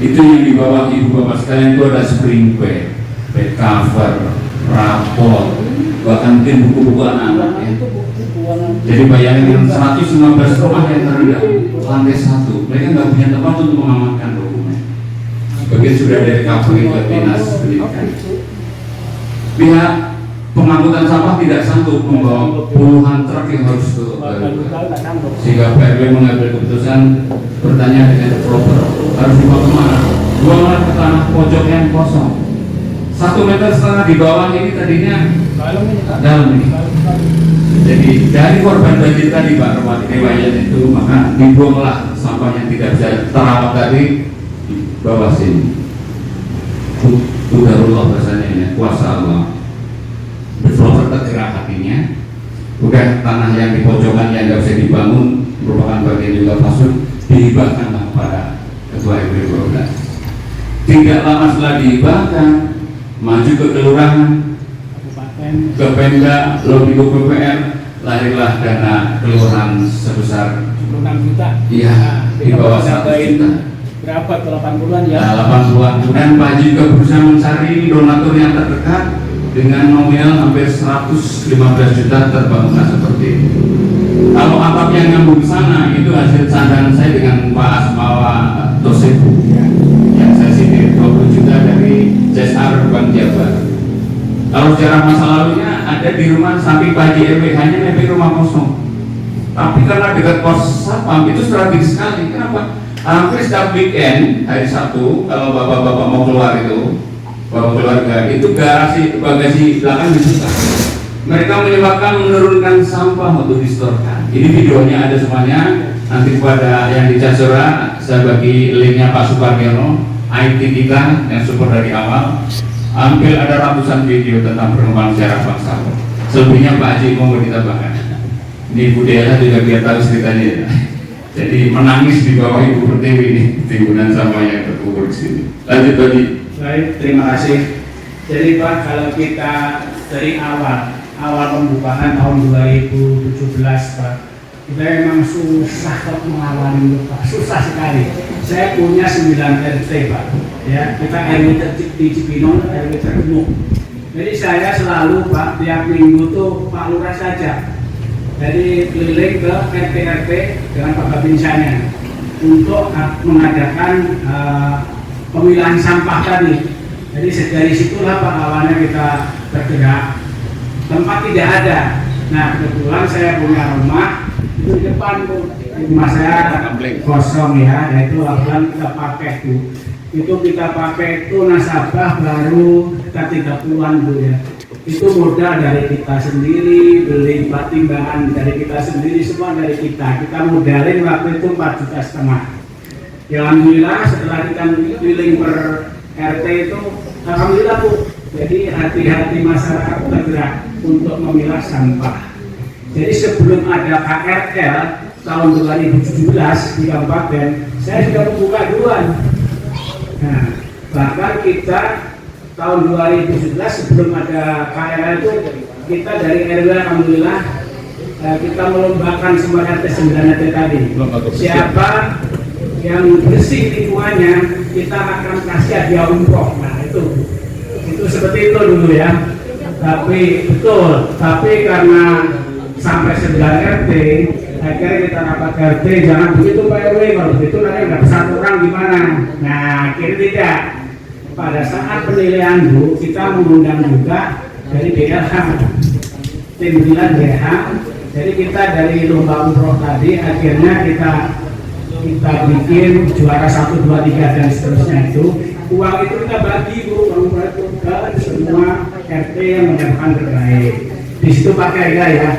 Itu yang di bawah ibu bapak sekalian itu ada spring bed, bed cover, rapor, bahkan mungkin buku-buku anak-anak ya. Jadi bayangin 115 rumah yang terendam lantai 1, mereka nggak punya tempat untuk mengamankan dokumen. Bagian sudah dari cover ke dinas pendidikan. Pihak pengangkutan sampah tidak sanggup membawa puluhan truk yang harus ke sehingga PRW mengambil keputusan bertanya dengan developer harus dibawa kemana? Buanglah ke tanah pojok yang kosong. 1,5 meter di bawah ini tadinya dalam ini. Jadi dari korban banjir tadi Pak Rumah riwayat itu, maka dibuanglah sampah yang tidak bisa terawat tadi di bawah sini. Udarullah bahasanya ini, kuasa Allah. Developer tergerak hatinya. Bukan tanah yang di pojokan yang nggak bisa dibangun merupakan bagian juga pasut, dihibahkanlah kepada Ketua RW 12. Tidak lama setelah dihibahkan, maju ke kelurahan, ke Pemda, lobby ke PPR, lahirlah dana kelurahan sebesar 6 juta. Iya, di bawah 1 juta. Berapa ke 80-an ya? 80-an. Kemudian Pak Haji juga berusaha mencari donatur yang terdekat dengan nominal hampir 115 juta terbangunlah seperti ini. Kalau atap yang nyambung sana itu hasil candangan saya dengan Pak Asmawa Tosebu yang saya sindir 20 juta dari CSR Bank Jabar. Kalau sejarah masa lalunya ada di rumah samping Pak Haji RW hanya nebeng rumah kosong. Tapi karena dekat pos satpam itu strategis sekali. Kenapa? Hampir setiap weekend hari Sabtu kalau bapak-bapak mau keluar itu, bapak keluarga itu bagasi belakang dibuka. Mereka menyebabkan menurunkan sampah untuk distorkan. Ini videonya ada semuanya. Nanti kepada yang di Casura saya bagi linknya Pak Supargiono, IT kita yang support dari awal. Hampir ada ratusan video tentang perkembangan sejarah bangsa. Selebihnya Pak Haji mau ditambahkan. Ini Bu Dela juga biar tahu ceritanya ya. Jadi menangis di bawah Ibu Pertiwi ini timbunan sampah yang terkubur di sini. Lanjut lagi. Baik, terima kasih. Jadi Pak, kalau kita dari awal pembukaan tahun 2017 Pak, kita memang susah kok mengawali Pak, susah sekali. Saya punya 9 RT Pak, ya kita RW di Cipinong, RW tergemuk. Jadi saya selalu Pak tiap minggu tuh Pak Lurah saja. Jadi keliling ke RT-RT dengan Pak Babinsanya untuk mengadakan pemilahan sampah tadi. Jadi dari situlah Pak awalnya kita bergerak. Tempat tidak ada. Nah kebetulan saya punya rumah itu di depan tuh. Rumah saya kosong ya. Nah itu lakukan kita pakai tuh. Itu kita pakai itu nasabah baru kita 30-an Bu ya. Itu modal dari kita sendiri, beli timbangan dari kita sendiri, semua dari kita. Kita modalin waktu itu 4,5 juta. Ya alhamdulillah setelah kita keliling per RT itu alhamdulillah Bu. Jadi hati-hati masyarakat bergerak untuk memilah sampah. Jadi sebelum ada KRL tahun 2017 di Kabupaten, saya sudah membuka duluan. Nah, bahkan kita tahun 2017 sebelum ada KRL itu kita dari RW alhamdulillah kita melombakan semua RT 9 RT tadi. Siapa yang bersih lingkungannya kita akan kasih hadiah umroh. Nah itu seperti itu dulu ya. Tapi betul, tapi karena sampai 9 RT akhirnya kita rapat RT jangan begitu Pak RW, kalau begitu nanti nggak bisa orang gimana. Nah akhirnya tidak. Pada saat penilaian Bu, kita mengundang juga dari BLH, tim 9 BLH. Jadi kita dari lomba umroh tadi, akhirnya kita bikin juara 1, 2, 3 dan seterusnya itu. Uang itu kita bagi Bu, uang itu ke semua RT yang mendapatkan terbaik. Di situ pakai ya.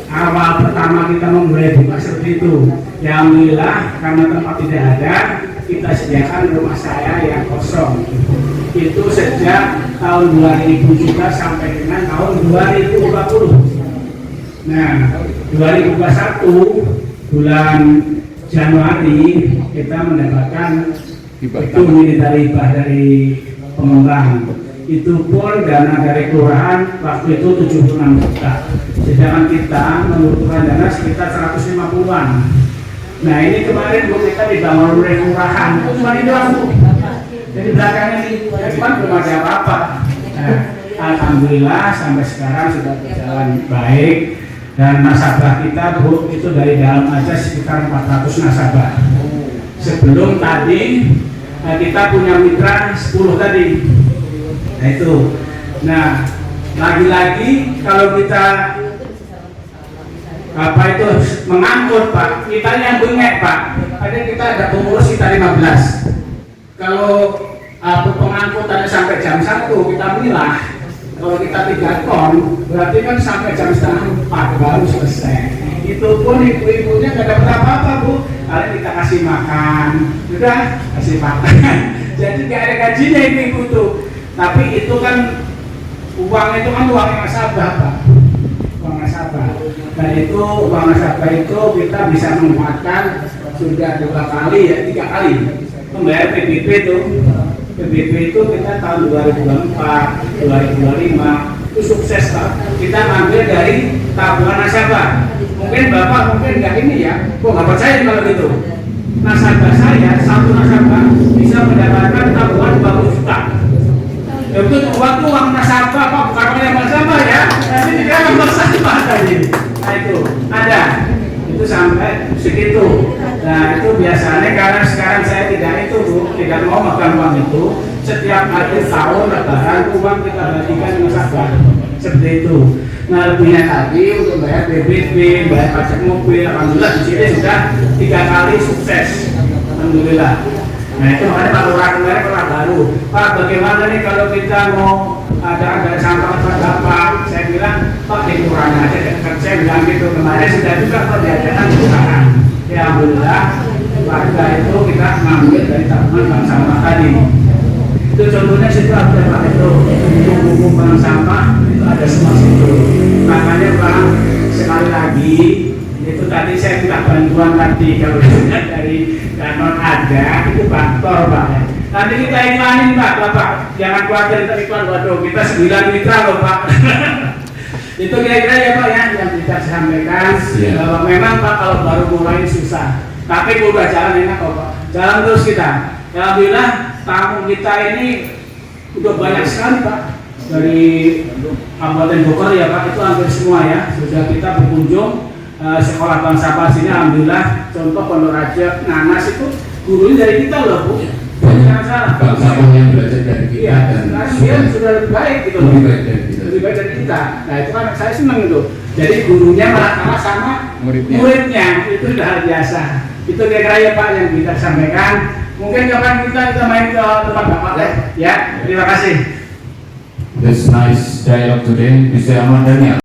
Awal pertama kita memulai buka seperti itu. Ya alhamdulillah karena tempat tidak ada, kita sediakan rumah saya yang kosong. Itu sejak tahun 2000 juga sampai dengan tahun 2020. Nah, 2021 bulan Januari kita mendapatkan itu militer hibah dari pengembang. Itu pun dana dari kelurahan waktu itu 76 juta. Sedangkan kita membutuhkan dana sekitar 150-an. Nah ini kemarin Bu kita dibangun oleh kelurahan, cuma di doang Bu. Jadi belakangan ini depan belum ada apa-apa. Nah, alhamdulillah sampai sekarang sudah berjalan baik. Dan nasabah kita Bu, itu dari dalam aja sekitar 400 nasabah. Sebelum tadi kita punya mitra 10 tadi. Nah itu. Nah lagi-lagi kalau kita mengangkut Pak, kita yang bengek Pak. Ada kita ada pengurus kita 15. Kalau pengangkutannya sampai jam 1 kita milah. Kalau kita 3 ton, berarti kan sampai jam setengah 4 baru selesai. Itu pun ibu-ibunya nggak dapat apa-apa Bu. Kalian kita kasih makan, udah kasih makan. Jadi nggak ada gajinya ibu tuh. Tapi itu kan uang itu kan uang nasabah Pak. Uang nasabah. Dan itu uang nasabah itu kita bisa memanfaatkan sudah 2 kali ya 3 kali. Membayar PBB itu. PBB itu kita tahun 2024, 2025 itu sukses Pak. Kita ambil dari tabungan nasabah. Mungkin Bapak mungkin nggak ini ya, kok nggak percaya kalau gitu. Nasabah saya, satu nasabah bisa mendapatkan tabungan 20 juta. Ya itu uang nasabah Pak, bukan uang nasabah ya. Nanti dikira uang nasabah tadi. Nah itu ada. Itu sampai segitu. Nah itu biasanya karena sekarang saya tidak mau makan uang itu. Setiap akhir tahun lebaran uang kita bagikan nasabah seperti itu. Nah lebihnya tadi untuk bayar BBB, bayar pajak mobil, alhamdulillah di sini sudah 3 kali sukses, alhamdulillah. Nah itu makanya Pak Lurah kemarin pernah baru. Pak bagaimana nih kalau kita mau ada sampah Bapak? Saya bilang Pak di kurang aja. Saya bilang gitu kemarin sudah juga Pak diadakan sekarang. Ya alhamdulillah warga itu kita mengambil dari tabungan bank sampah tadi. Itu contohnya situ ada Pak itu buku bank sampah itu ada semua situ. Makanya Pak sekali lagi itu tadi saya minta bantuan tadi kalau dari non ada itu kantor Pak ya. Nanti kita iklanin Pak, Bapak jangan khawatir kita iklan, waduh kita 9 mitra loh Pak. Itu kira-kira ya Pak ya yang bisa sampaikan bahwa memang Pak kalau baru mulai susah, tapi udah jalan enak kok Pak, jalan terus kita. Alhamdulillah tamu kita ini udah banyak sekali Pak dari Kabupaten Bogor ya Pak, itu hampir semua ya sudah kita berkunjung. Sekolah bank sampah sini alhamdulillah contoh Pondok Raja Nanas itu gurunya dari kita loh Bu. Jangan salah. Bank sampah yang belajar dari kita dan dia sudah lebih baik gitu loh. Lebih baik dari kita. Nah itu kan saya senang itu. Jadi gurunya malah kalah sama muridnya. Itu sudah biasa. Itu kira-kira ya Pak yang kita sampaikan. Mungkin kapan kita main ke tempat Bapak ya. Terima kasih. This nice dialogue today, Mr. Ahmad Daniel.